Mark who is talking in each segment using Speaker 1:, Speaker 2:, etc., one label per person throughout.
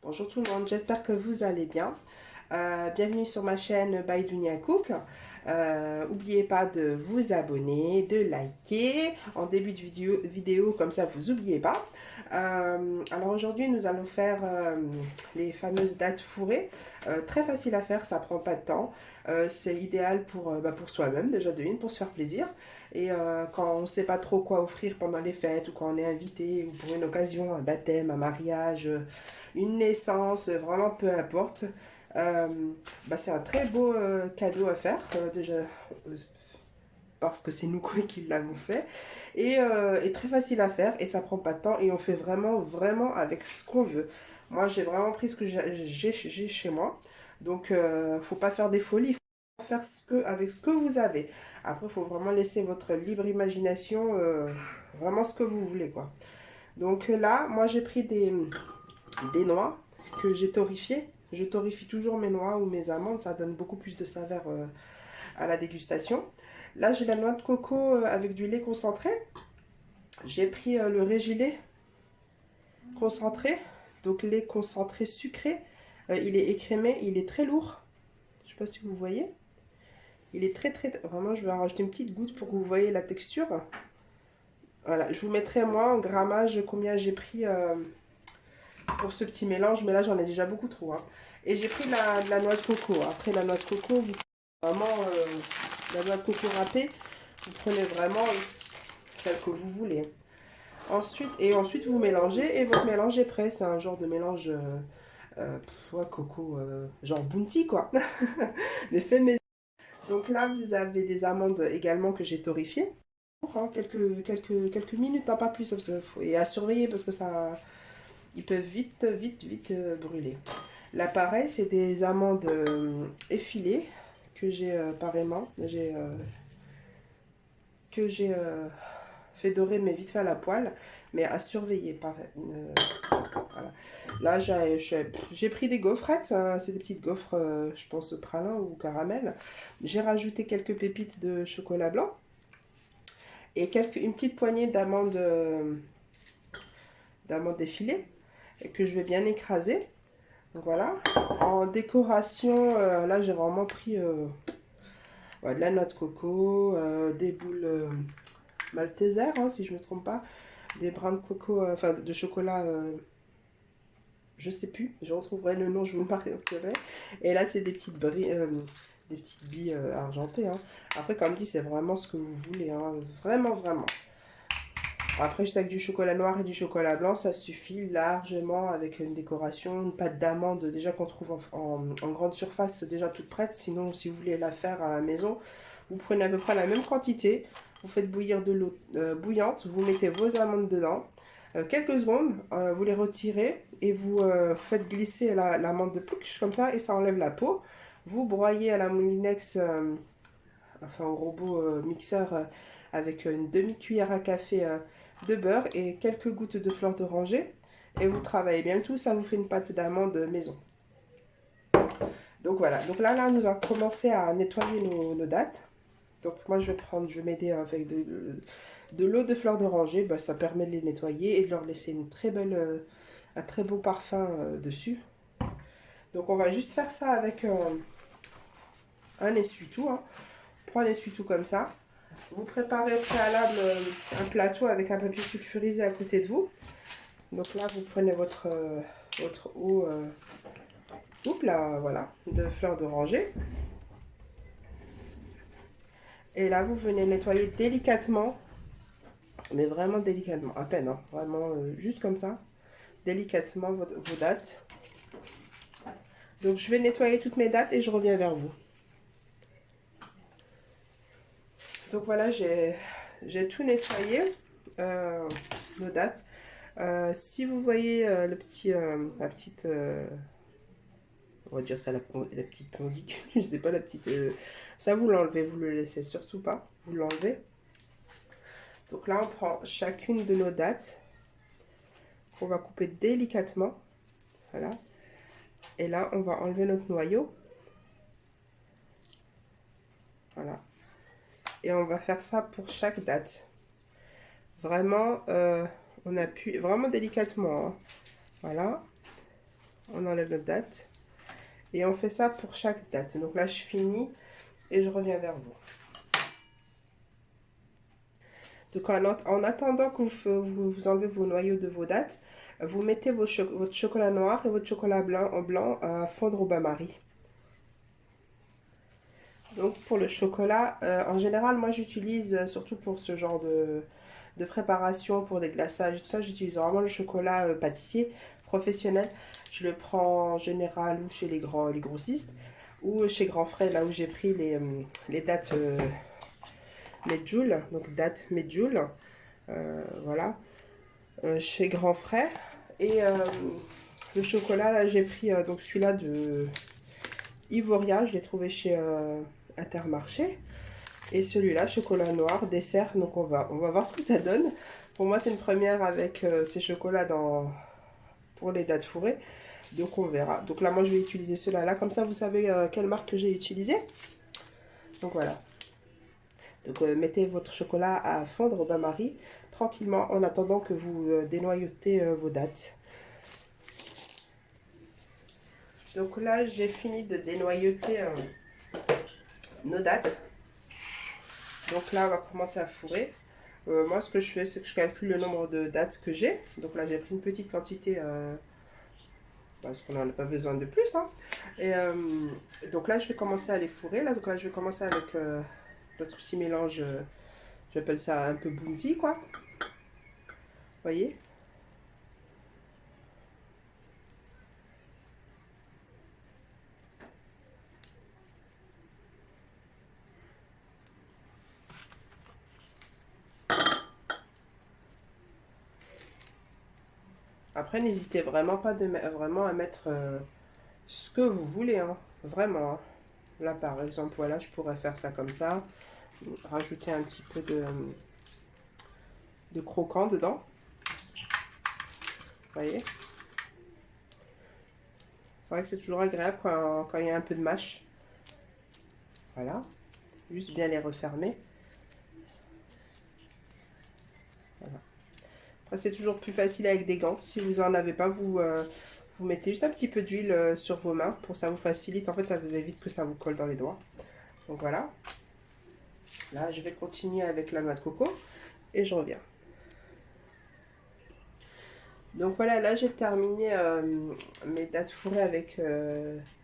Speaker 1: Bonjour tout le monde, j'espère que vous allez bien. Bienvenue sur ma chaîne By Dunia Cook. N'oubliez pas de vous abonner, de liker en début de vidéo comme ça vous n'oubliez pas. Alors aujourd'hui nous allons faire les fameuses dattes fourrées. Très facile à faire, ça prend pas de temps. C'est idéal pour soi-même déjà de une, pour se faire plaisir. Et quand on ne sait pas trop quoi offrir pendant les fêtes ou quand on est invité ou pour une occasion, un baptême, un mariage, une naissance, vraiment peu importe. Euh, c'est un très beau cadeau à faire, déjà parce que c'est nous qui l'avons fait, et très facile à faire, et ça prend pas de temps, et on fait vraiment avec ce qu'on veut. Moi, j'ai vraiment pris ce que j'ai chez moi, donc faut pas faire des folies, faut faire avec ce que vous avez. Après, il faut vraiment laisser votre libre imagination, vraiment ce que vous voulez, quoi. Donc là, moi, j'ai pris des noix que j'ai torréfiées. Je torréfie toujours mes noix ou mes amandes, ça donne beaucoup plus de saveur à la dégustation. Là, j'ai la noix de coco avec du lait concentré. J'ai pris le régilet concentré, donc lait concentré sucré. Il est écrémé, il est très lourd. Je ne sais pas si vous voyez. Il est très. Vraiment, je vais en rajouter une petite goutte pour que vous voyez la texture. Voilà, je vous mettrai moi en grammage combien j'ai pris pour ce petit mélange, mais là j'en ai déjà beaucoup trop. Hein. Et j'ai pris de la noix de coco. Après la noix de coco, vous prenez vraiment la noix de coco râpée, vous prenez vraiment celle que vous voulez. Ensuite vous mélangez et votre mélange est prêt. C'est un genre de mélange ouais, coco, genre bounty quoi. Mais fait maison. Donc là vous avez des amandes également que j'ai torréfiées. Hein, quelques minutes, hein, pas plus. Et à surveiller parce que ça, ils peuvent vite brûler. Là, pareil, c'est des amandes effilées que j'ai pareillement. Que j'ai fait dorer, mais vite fait à la poêle. Mais à surveiller. Pareil, voilà. Là, j'ai pris des gaufrettes. Hein, c'est des petites gaufres, je pense, pralin ou caramel. J'ai rajouté quelques pépites de chocolat blanc. Et une petite poignée d'amandes effilées que je vais bien écraser. Donc voilà. En décoration, là j'ai vraiment pris ouais, de la noix de coco, des boules maltesers, hein, si je ne me trompe pas, des brins de coco, enfin de chocolat, je sais plus, je retrouverai le nom, je vous marquerai. Et là c'est des petites billes argentées. Hein. Après, comme dit, c'est vraiment ce que vous voulez, hein, vraiment. Après, juste avec du chocolat noir et du chocolat blanc, ça suffit largement avec une décoration, une pâte d'amande déjà qu'on trouve en grande surface, déjà toute prête. Sinon, si vous voulez la faire à la maison, vous prenez à peu près la même quantité, vous faites bouillir de l'eau bouillante, vous mettez vos amandes dedans, quelques secondes, vous les retirez et vous faites glisser l'amande de pouch comme ça et ça enlève la peau. Vous broyez à la moulinex, enfin au robot mixeur avec une demi-cuillère à café de beurre et quelques gouttes de fleur d'oranger. Et vous travaillez bien tout, ça vous fait une pâte d'amande maison. Donc voilà, donc là nous avons commencé à nettoyer nos dattes. Donc moi je vais m'aider avec de l'eau de fleur d'oranger, bah, ça permet de les nettoyer et de leur laisser une très belle, un très beau parfum dessus. Donc on va juste faire ça avec un essuie-tout. Hein. On prend un essuie-tout comme ça. Vous préparez au préalable un plateau avec un papier sulfurisé à côté de vous. Donc là, vous prenez votre eau, là, voilà, de fleurs d'oranger. Et là, vous venez nettoyer délicatement, mais vraiment délicatement, à peine, hein, vraiment juste comme ça, délicatement vos dattes. Donc je vais nettoyer toutes mes dattes et je reviens vers vous. Donc voilà, j'ai tout nettoyé, nos dates. Si vous voyez la petite, on va dire ça la petite pendicule, je sais pas, la petite, ça vous l'enlevez, vous le laissez surtout pas, vous l'enlevez. Donc là on prend chacune de nos dattes, qu'on va couper délicatement, voilà. Et là on va enlever notre noyau, voilà. Et on va faire ça pour chaque date. Vraiment, on appuie vraiment délicatement, hein. Voilà. On enlève notre date. Et on fait ça pour chaque date. Donc là, je finis et je reviens vers vous. Donc en attendant que vous enlevez vos noyaux de vos dates, vous mettez votre chocolat noir et votre chocolat blanc à fondre au bain-marie. Donc pour le chocolat, en général, moi j'utilise, surtout pour ce genre de préparation, pour des glaçages, tout ça, j'utilise vraiment le chocolat pâtissier professionnel. Je le prends en général ou chez les grossistes ou chez Grand Frais, là où j'ai pris les dates Medjool, donc date Medjool, voilà, chez Grand Frais. Et le chocolat, là j'ai pris donc celui-là de Ivoria, je l'ai trouvé chez Intermarché. Et celui-là, chocolat noir, dessert. Donc on va voir ce que ça donne. Pour moi, c'est une première avec ces chocolats pour les dates fourrées. Donc on verra. Donc là, moi, je vais utiliser ceux-là. Comme ça, vous savez quelle marque que j'ai utilisé. Donc voilà. Donc mettez votre chocolat à fondre au bain-marie tranquillement en attendant que vous dénoyautez vos dates. Donc là, j'ai fini de dénoyauter nos dates. Donc là, on va commencer à fourrer. Moi, ce que je fais, c'est que je calcule le nombre de dates que j'ai. Donc là, j'ai pris une petite quantité parce qu'on n'en a pas besoin de plus. Hein. Et donc là, je vais commencer à les fourrer. Là, donc là, je vais commencer avec notre petit mélange. J'appelle ça un peu bounty, quoi. Vous voyez? Après, n'hésitez vraiment pas vraiment à mettre ce que vous voulez, hein. Vraiment. Hein. Là, par exemple, voilà, je pourrais faire ça comme ça. Rajouter un petit peu de croquant dedans. Vous voyez? C'est vrai que c'est toujours agréable quand il y a un peu de mâche. Voilà. Juste bien les refermer. Voilà. Après, c'est toujours plus facile avec des gants. Si vous n'en avez pas, vous mettez juste un petit peu d'huile sur vos mains. Pour ça vous facilite. En fait, ça vous évite que ça vous colle dans les doigts. Donc voilà. Là, je vais continuer avec la noix de coco. Et je reviens. Donc voilà, là j'ai terminé mes dattes fourrées avec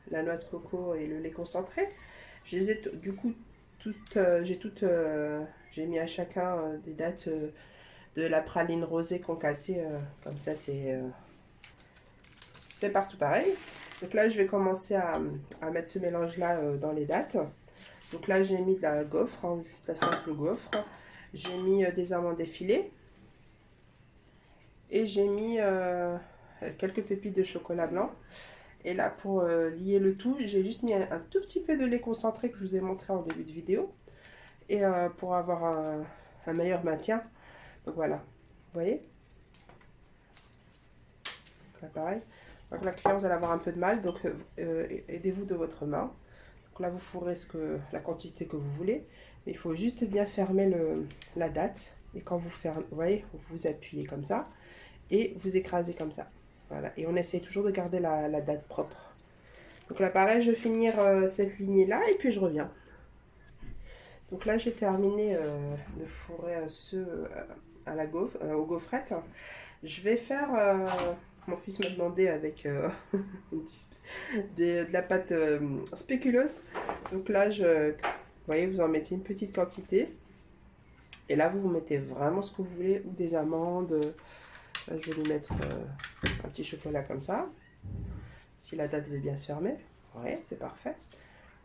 Speaker 1: la noix de coco et le lait concentré. Je les ai du coup toutes, j'ai mis à chacun des dattes de la praline rosée concassée, comme ça c'est partout pareil. Donc là je vais commencer à mettre ce mélange là dans les dattes. Donc là j'ai mis de la gaufre, hein, juste la simple gaufre. J'ai mis des amandes effilées. Et j'ai mis quelques pépites de chocolat blanc. Et là, pour lier le tout, j'ai juste mis un tout petit peu de lait concentré que je vous ai montré en début de vidéo. Et pour avoir un meilleur maintien. Donc voilà, vous voyez. Là, pareil. Donc la cuillère, vous allez avoir un peu de mal. Donc aidez-vous de votre main. Donc là, vous fourrez la quantité que vous voulez. Mais il faut juste bien fermer la date. Et quand vous fermez, vous voyez, vous appuyez comme ça. Et vous écrasez comme ça. Voilà. Et on essaie toujours de garder la date propre. Donc là, pareil, je vais finir cette lignée-là et puis je reviens. Donc là, j'ai terminé de fourrer ceux à la aux gaufrettes. Je vais faire... mon fils m'a demandé avec de la pâte spéculoos. Donc là, vous voyez, vous en mettez une petite quantité. Et là, vous mettez vraiment ce que vous voulez. Ou des amandes... Là, je vais lui mettre un petit chocolat comme ça. Si la date veut bien se fermer. Ouais, c'est parfait.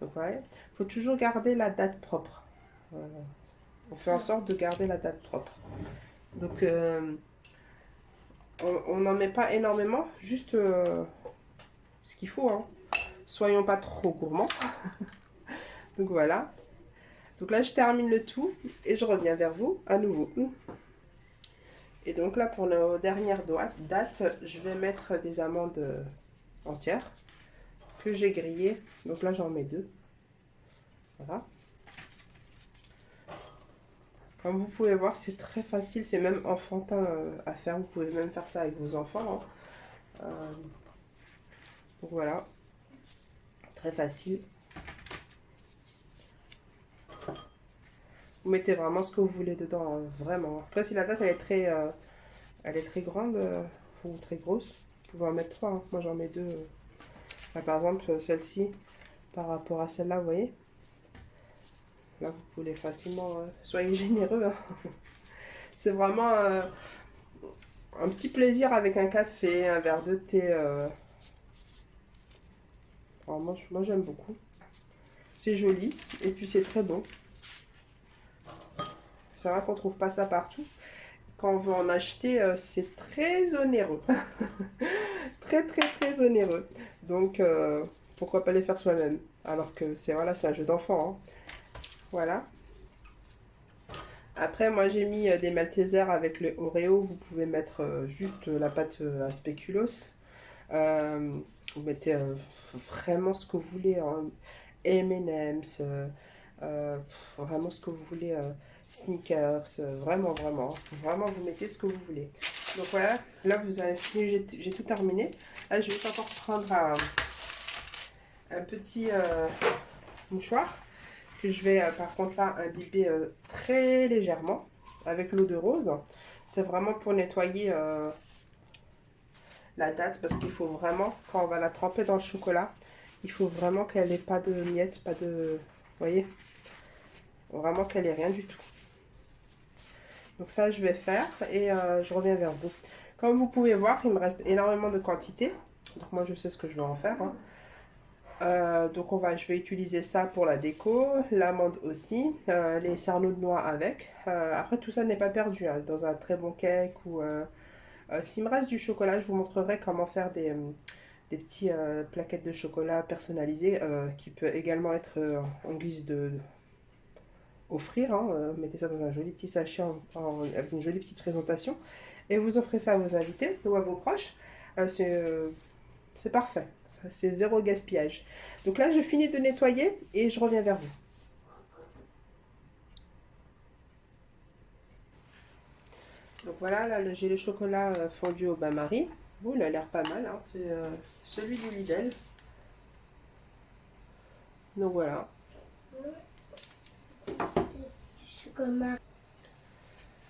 Speaker 1: Donc, ouais, il faut toujours garder la date propre. On fait en sorte de garder la date propre. Donc, on n'en met pas énormément, juste ce qu'il faut. Hein. Soyons pas trop gourmands. Donc, voilà. Donc là, je termine le tout et je reviens vers vous à nouveau. Et donc là, pour nos dernières dates, je vais mettre des amandes entières que j'ai grillées. Donc là, j'en mets 2. Voilà. Comme vous pouvez voir, c'est très facile. C'est même enfantin à faire. Vous pouvez même faire ça avec vos enfants. Hein. Donc voilà, très facile. Vous mettez vraiment ce que vous voulez dedans, hein, vraiment. Après, si la date elle est très grande ou très grosse, vous pouvez en mettre 3. Hein. Moi, j'en mets 2. Là, par exemple, celle-ci, par rapport à celle-là, vous voyez. Là, vous pouvez facilement... soyez généreux. Hein. C'est vraiment un petit plaisir avec un café, un verre de thé. Alors, moi, j'aime beaucoup. C'est joli et puis c'est très bon. C'est vrai qu'on ne trouve pas ça partout. Quand on veut en acheter, c'est très onéreux. très onéreux. Donc, pourquoi pas les faire soi-même? Alors que c'est voilà, c'est un jeu d'enfant. Hein. Voilà. Après, moi j'ai mis des Maltesers avec le Oreo. Vous pouvez mettre juste la pâte à spéculoos. Vous mettez vraiment ce que vous voulez. Hein. M&M's, vraiment ce que vous voulez. Sneakers, vraiment. Vraiment, vous mettez ce que vous voulez. Donc voilà, là vous avez fini, j'ai tout terminé. Là, je vais encore prendre un petit mouchoir que je vais par contre là imbiber très légèrement avec l'eau de rose. C'est vraiment pour nettoyer la date parce qu'il faut vraiment, quand on va la tremper dans le chocolat, il faut vraiment qu'elle n'ait pas de miettes, pas de... Vous voyez? Vraiment qu'elle n'ait rien du tout. Donc ça, je vais faire et je reviens vers vous. Comme vous pouvez voir, il me reste énormément de quantité. Donc moi, je sais ce que je vais en faire. Hein. Donc je vais utiliser ça pour la déco, l'amande aussi, les sarlots de noix avec. Après, tout ça n'est pas perdu hein, dans un très bon cake ou... s'il me reste du chocolat, je vous montrerai comment faire des petits plaquettes de chocolat personnalisées qui peut également être en guise de offrir. Hein, mettez ça dans un joli petit sachet avec une jolie petite présentation et vous offrez ça à vos invités ou à vos proches. C'est parfait, c'est zéro gaspillage. Donc là, je finis de nettoyer et je reviens vers vous. Donc voilà, là j'ai le chocolat fondu au bain-marie. Bon, il a l'air pas mal, hein. C'est celui du Lidl. Donc voilà.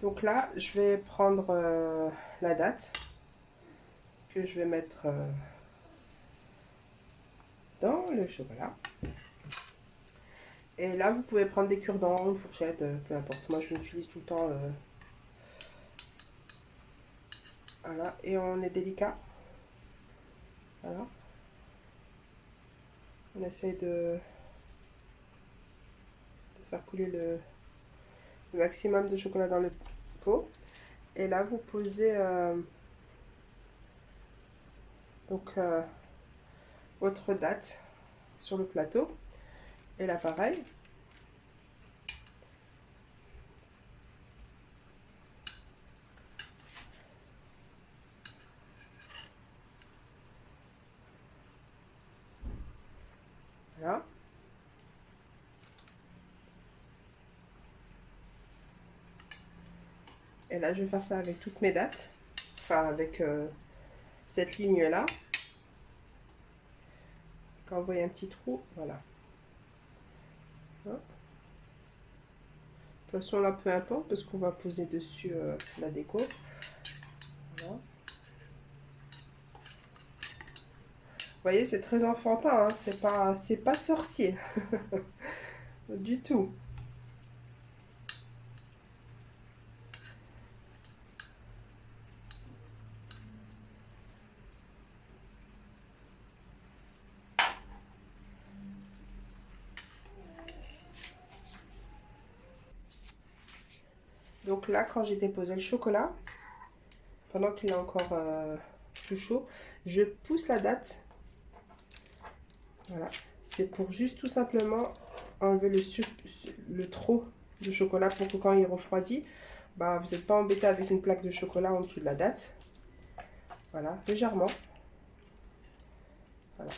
Speaker 1: Donc là, je vais prendre la date que je vais mettre dans le chocolat. Et là, vous pouvez prendre des cure-dents, une fourchette, peu importe. Moi, je l'utilise tout le temps. Voilà, et on est délicat. Voilà. On essaye de faire couler le maximum de chocolat dans le pot. Et là, vous posez votre date sur le plateau. Et là, pareil. Voilà. Et là, je vais faire ça avec toutes mes dates. Enfin, avec cette ligne-là. Quand vous voyez un petit trou, voilà. De toute façon, là, peu importe, parce qu'on va poser dessus la déco. Voilà. Vous voyez, c'est très enfantin, hein, c'est pas sorcier. Du tout. Donc là, quand j'ai déposé le chocolat, pendant qu'il est encore tout chaud, je pousse la date. Voilà. C'est pour juste tout simplement enlever le trop de chocolat pour que quand il refroidit, bah, vous n'êtes pas embêté avec une plaque de chocolat en dessous de la date. Voilà, légèrement. Voilà.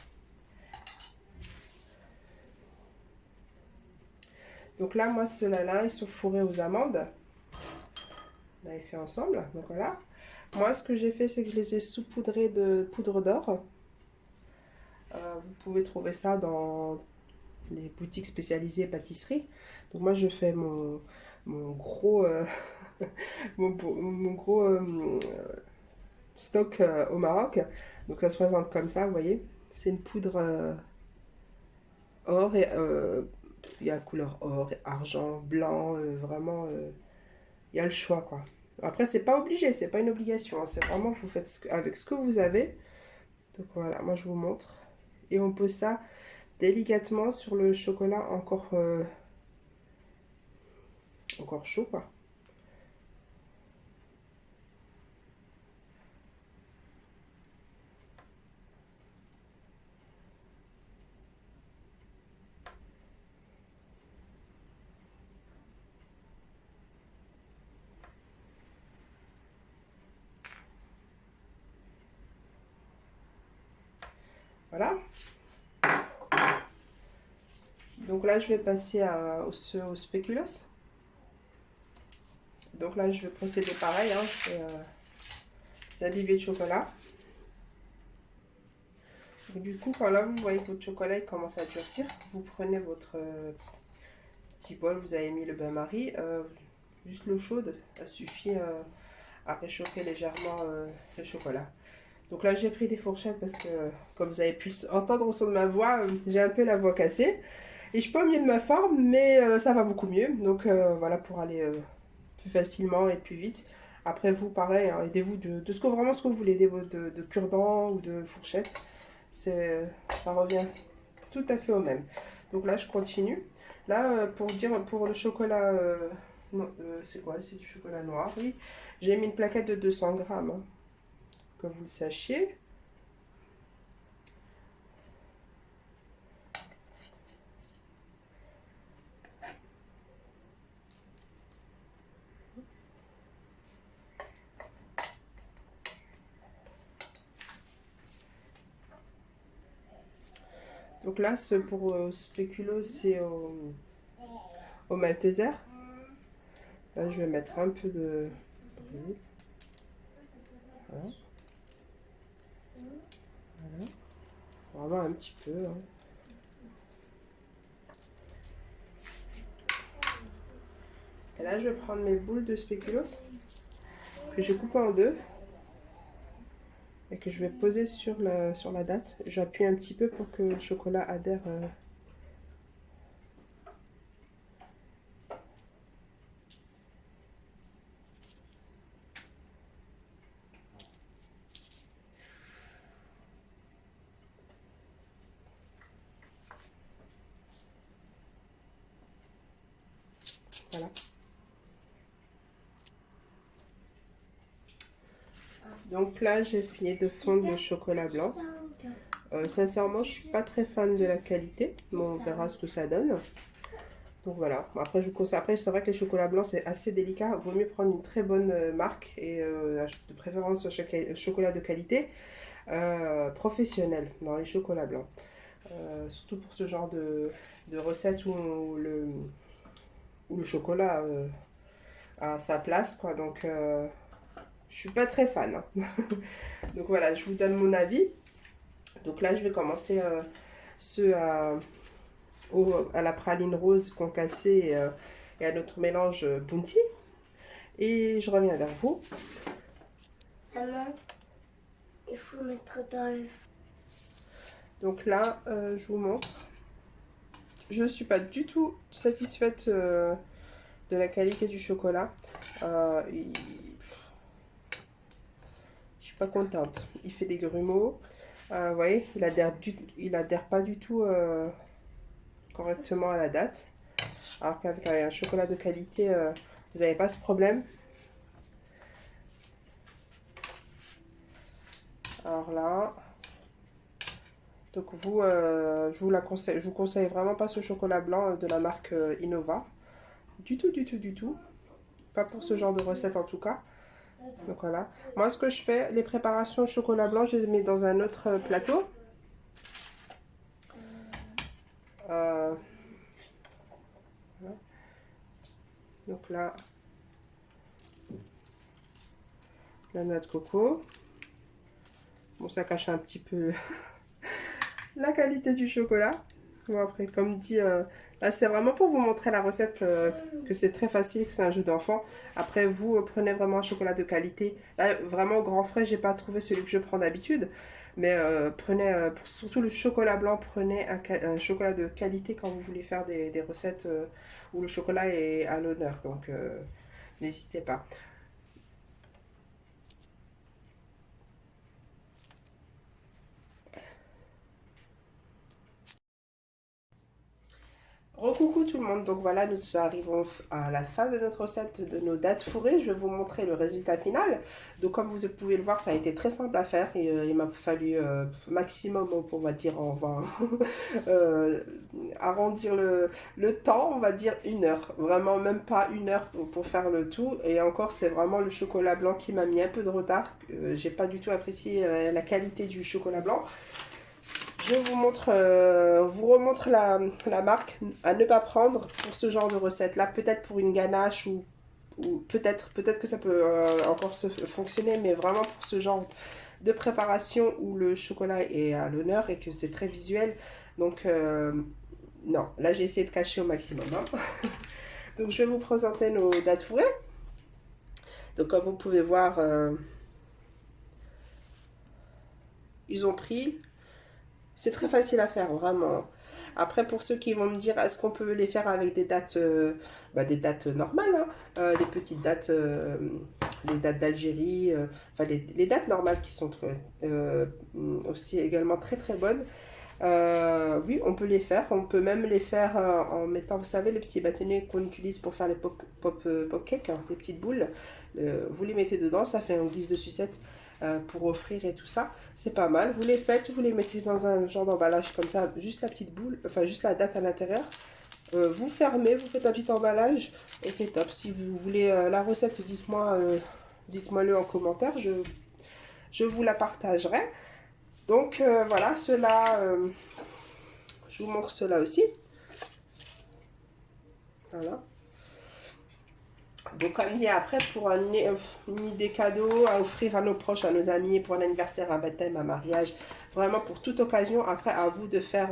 Speaker 1: Donc là, moi, ceux-là, ils sont fourrés aux amandes. On avait fait ensemble, donc voilà. Moi, ce que j'ai fait, c'est que je les ai saupoudrés de poudre d'or. Vous pouvez trouver ça dans les boutiques spécialisées pâtisserie. Donc moi je fais mon gros, mon gros stock au Maroc. Donc ça se présente comme ça, vous voyez. C'est une poudre or et il y a couleur or, argent, blanc, vraiment il y a le choix quoi. Après c'est pas obligé, c'est pas une obligation, hein. C'est vraiment vous faites avec ce que vous avez. Donc voilà, moi je vous montre. Et on pose ça délicatement sur le chocolat encore chaud quoi. Voilà. Donc là je vais passer au spéculoos. Donc là je vais procéder pareil, hein. Je fais des habillés de chocolat. Et du coup, quand là vous voyez que votre chocolat il commence à durcir, vous prenez votre petit bol, vous avez mis le bain-marie, juste l'eau chaude, ça suffit à réchauffer légèrement le chocolat. Donc là j'ai pris des fourchettes parce que, comme vous avez pu entendre au son de ma voix, j'ai un peu la voix cassée. Et je suis pas au mieux de ma forme, mais ça va beaucoup mieux. Donc voilà, pour aller plus facilement et plus vite. Après vous, pareil, hein, aidez-vous de ce que, vraiment ce que vous voulez, de cure-dents ou de fourchettes. Ça revient tout à fait au même. Donc là, je continue. Là, pour dire, pour le chocolat, c'est quoi? C'est du chocolat noir, oui. J'ai mis une plaquette de 200 grammes, hein, que vous le sachiez. Donc là, pour spéculoos, c'est au malteser. Là, je vais mettre un peu de... Voilà. Voilà. Vraiment un petit peu, hein. Et là, je vais prendre mes boules de spéculoos que je coupe en deux et que je vais poser sur la date. J'appuie un petit peu pour que le chocolat adhère. Voilà. Donc là, j'ai fini de fondre le chocolat blanc. Sincèrement, je suis pas très fan de la qualité, mais on verra ce que ça donne. Donc voilà. Après, je vous conseille. Après, c'est vrai que les chocolats blancs c'est assez délicat. Vaut mieux prendre une très bonne marque et de préférence un chocolat de qualité professionnel dans les chocolats blancs. Surtout pour ce genre de recettes où le chocolat a sa place, quoi. Donc je suis pas très fan, hein. Donc voilà, je vous donne mon avis. Donc là, je vais commencer ce à la praline rose concassée et à notre mélange Bounty. Et je reviens vers vous.
Speaker 2: Maman, il faut mettre dans le...
Speaker 1: Donc là, je vous montre. Je ne suis pas du tout satisfaite de la qualité du chocolat. Je suis pas contente. Il fait des grumeaux. Vous voyez, il adhère pas du tout correctement à la date. Alors qu'avec un chocolat de qualité, vous n'avez pas ce problème. Alors là, donc je vous conseille vraiment pas ce chocolat blanc de la marque Innova. Du tout, du tout, du tout. Pas pour ce genre de recette en tout cas. Donc voilà. Moi, ce que je fais, les préparations au chocolat blanc, je les mets dans un autre plateau. Voilà. Donc là, la noix de coco. Bon, ça cache un petit peu la qualité du chocolat. Bon après, comme dit, là c'est vraiment pour vous montrer la recette, que c'est très facile, que c'est un jeu d'enfant. Après vous, prenez vraiment un chocolat de qualité. Là vraiment au grand frais, j'ai pas trouvé celui que je prends d'habitude. Mais prenez, surtout le chocolat blanc, prenez un chocolat de qualité quand vous voulez faire des recettes où le chocolat est à l'honneur. Donc n'hésitez pas. Recoucou tout le monde, donc voilà, nous arrivons à la fin de notre recette de nos dattes fourrées. Je vais vous montrer le résultat final. Donc comme vous pouvez le voir, ça a été très simple à faire. Et, il m'a fallu maximum, on va dire, on va arrondir le temps, on va dire 1 heure. Vraiment même pas 1 heure pour faire le tout. Et encore, c'est vraiment le chocolat blanc qui m'a mis un peu de retard. J'ai pas du tout apprécié la qualité du chocolat blanc. Je vous montre, vous remontre la marque à ne pas prendre pour ce genre de recette là, peut-être pour une ganache ou peut-être que ça peut encore fonctionner, mais vraiment pour ce genre de préparation où le chocolat est à l'honneur et que c'est très visuel. Donc non, là j'ai essayé de cacher au maximum. Hein. Donc je vais vous présenter nos dattes fourrées. Donc comme vous pouvez voir, ils ont pris. C'est très facile à faire, vraiment. Après, pour ceux qui vont me dire, est-ce qu'on peut les faire avec des dattes, des dates normales, hein, des petites dates, les dates d'Algérie, enfin les dates normales qui sont aussi également très très bonnes. Oui, on peut les faire. On peut même les faire en mettant, vous savez, les petits bâtonnets qu'on utilise pour faire les pop cakes, hein, des petites boules. Vous les mettez dedans, ça fait en guise de sucette. Pour offrir et tout ça, c'est pas mal. Vous les faites, vous les mettez dans un genre d'emballage comme ça, juste la petite boule, enfin juste la date à l'intérieur. Vous fermez, vous faites un petit emballage et c'est top. Si vous voulez la recette, dites-moi-le en commentaire, je vous la partagerai. Donc voilà, cela, je vous montre cela aussi. Voilà. Donc comme dit après, pour une idée cadeau à offrir à nos proches, à nos amis, pour un anniversaire, un baptême, un mariage, vraiment pour toute occasion, après à vous de faire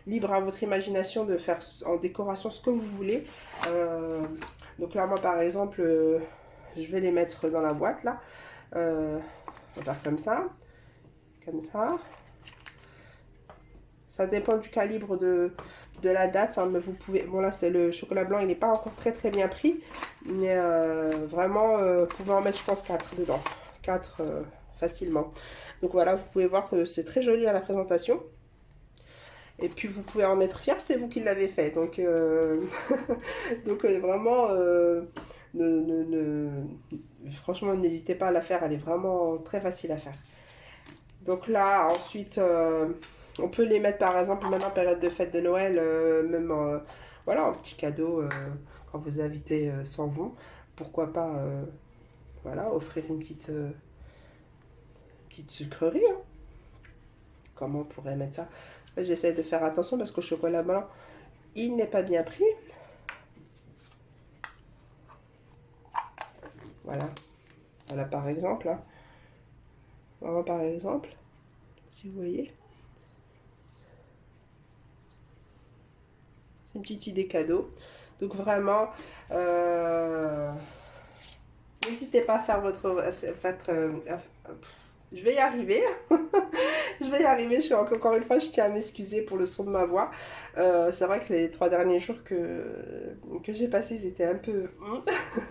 Speaker 1: libre à votre imagination, de faire en décoration ce que vous voulez. Donc là moi par exemple, je vais les mettre dans la boîte là, on va faire comme ça. Ça dépend du calibre de la date, hein, mais vous pouvez... Bon là c'est le chocolat blanc, il n'est pas encore très très bien pris, mais vraiment, vous pouvez en mettre je pense 4 dedans. 4 facilement. Donc voilà, vous pouvez voir que c'est très joli à la présentation. Et puis vous pouvez en être fier, c'est vous qui l'avez fait. Donc, vraiment, franchement n'hésitez pas à la faire, elle est vraiment très facile à faire. Donc là ensuite... on peut les mettre par exemple même en période de fête de Noël, même voilà, en petit cadeau quand vous invitez sans vous. Pourquoi pas voilà, offrir une petite sucrerie. Hein. Comment on pourrait mettre ça? J'essaie de faire attention parce qu'au chocolat blanc, il n'est pas bien pris. Voilà. Voilà par exemple. Hein. Voilà par exemple. Si vous voyez. C'est une petite idée cadeau. Donc vraiment, n'hésitez pas à faire je vais y arriver. Je vais y arriver. Encore une fois, je tiens à m'excuser pour le son de ma voix. C'est vrai que les 3 derniers jours que j'ai passés, c'était un peu...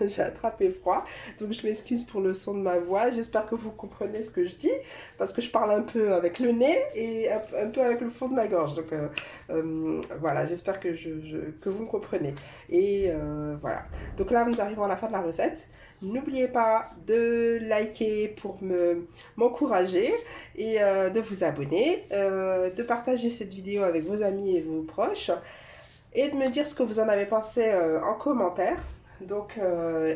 Speaker 1: j'ai attrapé froid. Donc je m'excuse pour le son de ma voix. J'espère que vous comprenez ce que je dis. Parce que je parle un peu avec le nez et un peu avec le fond de ma gorge. Donc voilà, j'espère que vous me comprenez. Et voilà. Donc là, nous arrivons à la fin de la recette. N'oubliez pas de liker pour m'encourager et de vous abonner, de partager cette vidéo avec vos amis et vos proches et de me dire ce que vous en avez pensé en commentaire. Donc,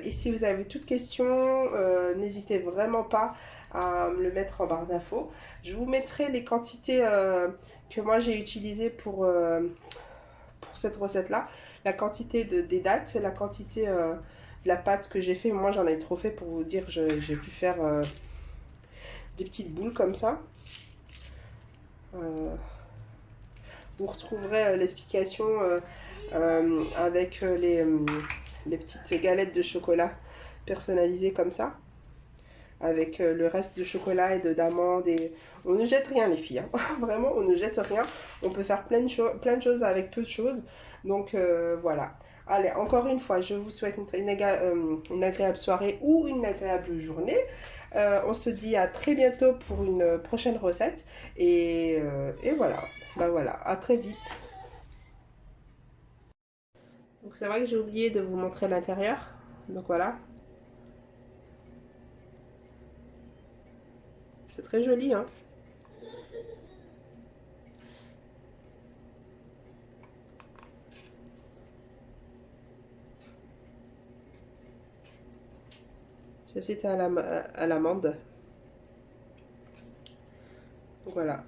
Speaker 1: et si vous avez toute question, n'hésitez vraiment pas à me le mettre en barre d'infos. Je vous mettrai les quantités que moi j'ai utilisées pour cette recette-là. La quantité des dates, c'est la quantité... la pâte que j'ai fait, moi j'en ai trop fait pour vous dire, j'ai pu faire des petites boules comme ça. Vous retrouverez l'explication avec les petites galettes de chocolat personnalisées comme ça. Avec le reste de chocolat et d'amandes. On ne jette rien les filles, hein. Vraiment, on ne jette rien. On peut faire plein de choses avec peu de choses. Donc voilà. Allez, encore une fois, je vous souhaite une agréable soirée ou une agréable journée. On se dit à très bientôt pour une prochaine recette. Et voilà. Ben voilà, à très vite. Donc c'est vrai que j'ai oublié de vous montrer l'intérieur. Donc voilà. C'est très joli, hein. C'était à l'amande. Voilà.